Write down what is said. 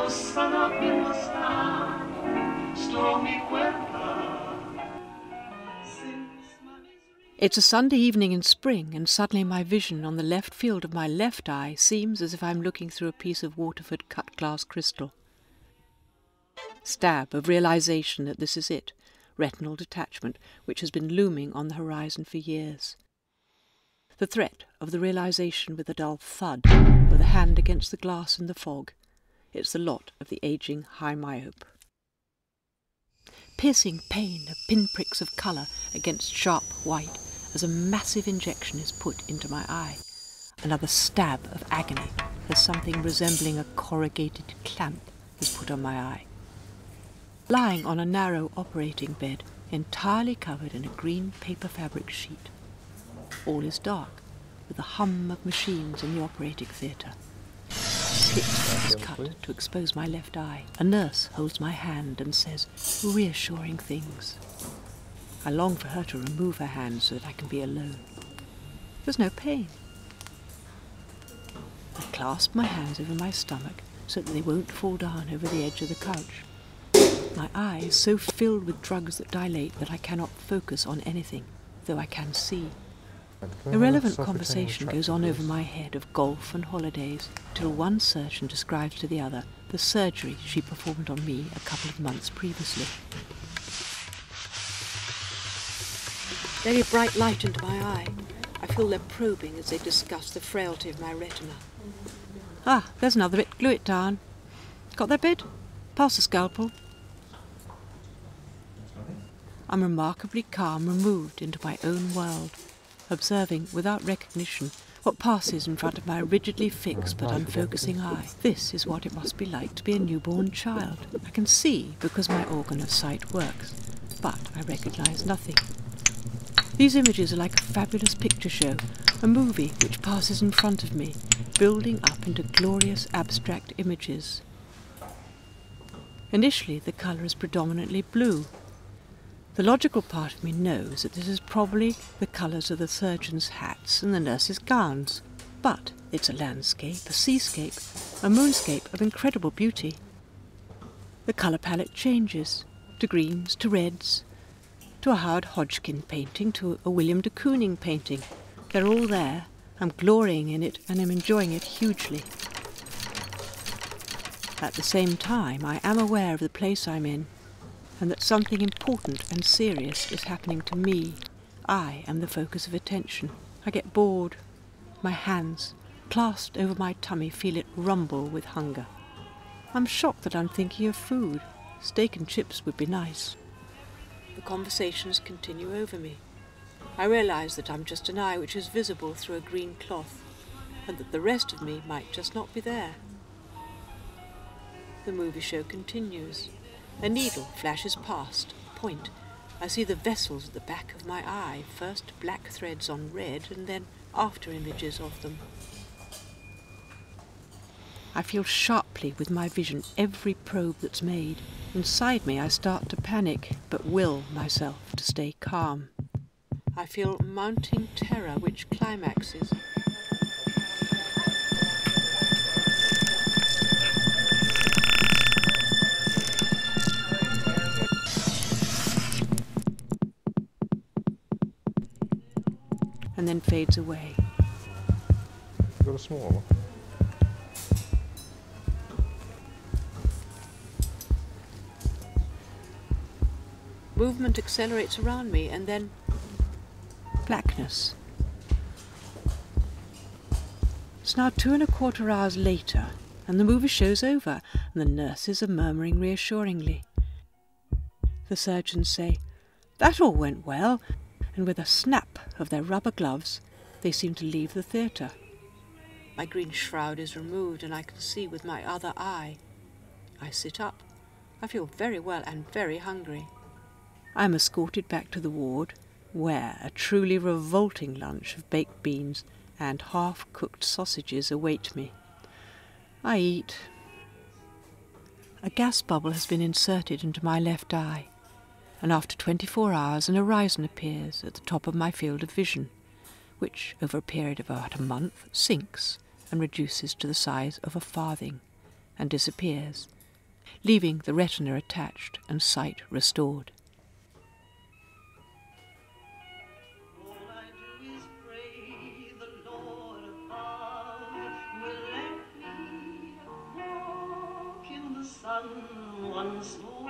the sun up in the sky, stormy weather. It's a Sunday evening in spring, and suddenly my vision on the left field of my left eye seems as if I'm looking through a piece of Waterford cut-glass crystal. Stab of realization that this is it, retinal detachment, which has been looming on the horizon for years. The threat of the realization with a dull thud, with a hand against the glass in the fog. It's the lot of the ageing high myope. Piercing pain of pinpricks of colour against sharp white as a massive injection is put into my eye. Another stab of agony as something resembling a corrugated clamp is put on my eye. Lying on a narrow operating bed, entirely covered in a green paper fabric sheet. All is dark, with the hum of machines in the operating theatre. Pit is cut to expose my left eye. A nurse holds my hand and says reassuring things. I long for her to remove her hand so that I can be alone. There's no pain. I clasp my hands over my stomach so that they won't fall down over the edge of the couch. My eye is so filled with drugs that dilate that I cannot focus on anything, though I can see. Irrelevant conversation goes on over my head of golf and holidays, till one surgeon describes to the other the surgery she performed on me a couple of months previously. Very bright light into my eye. I feel they're probing as they discuss the frailty of my retina. Ah, there's another bit. Glue it down. Got that bit? Pass the scalpel. I'm remarkably calm, removed into my own world, observing without recognition what passes in front of my rigidly fixed but unfocusing eye. This is what it must be like to be a newborn child. I can see because my organ of sight works, but I recognise nothing. These images are like a fabulous picture show, a movie which passes in front of me, building up into glorious abstract images. Initially, the colour is predominantly blue. The logical part of me knows that this is probably the colours of the surgeons' hats and the nurses' gowns. But it's a landscape, a seascape, a moonscape of incredible beauty. The colour palette changes, to greens, to reds, to a Howard Hodgkin painting, to a William de Kooning painting. They're all there. I'm glorying in it, and I'm enjoying it hugely. At the same time, I am aware of the place I'm in, and that something important and serious is happening to me. I am the focus of attention. I get bored. My hands, clasped over my tummy, feel it rumble with hunger. I'm shocked that I'm thinking of food. Steak and chips would be nice. The conversations continue over me. I realise that I'm just an eye which is visible through a green cloth, and that the rest of me might just not be there. The movie show continues. A needle flashes past, a point. I see the vessels at the back of my eye, first black threads on red, and then after images of them. I feel sharply with my vision every probe that's made. Inside me I start to panic, but will myself to stay calm. I feel mounting terror which climaxes. And then fades away. You've got a small one. Movement accelerates around me, and then blackness. It's now 2¼ hours later, and the movie show's over, and the nurses are murmuring reassuringly. The surgeons say, "That all went well," and with a snap of their rubber gloves, they seem to leave the theatre. My green shroud is removed, and I can see with my other eye. I sit up. I feel very well and very hungry. I am escorted back to the ward, where a truly revolting lunch of baked beans and half-cooked sausages await me. I eat. A gas bubble has been inserted into my left eye, and after 24 hours an horizon appears at the top of my field of vision, which, over a period of about a month, sinks and reduces to the size of a farthing, and disappears, leaving the retina attached and sight restored. All I do is pray the Lord above will let me walk in the sun once more.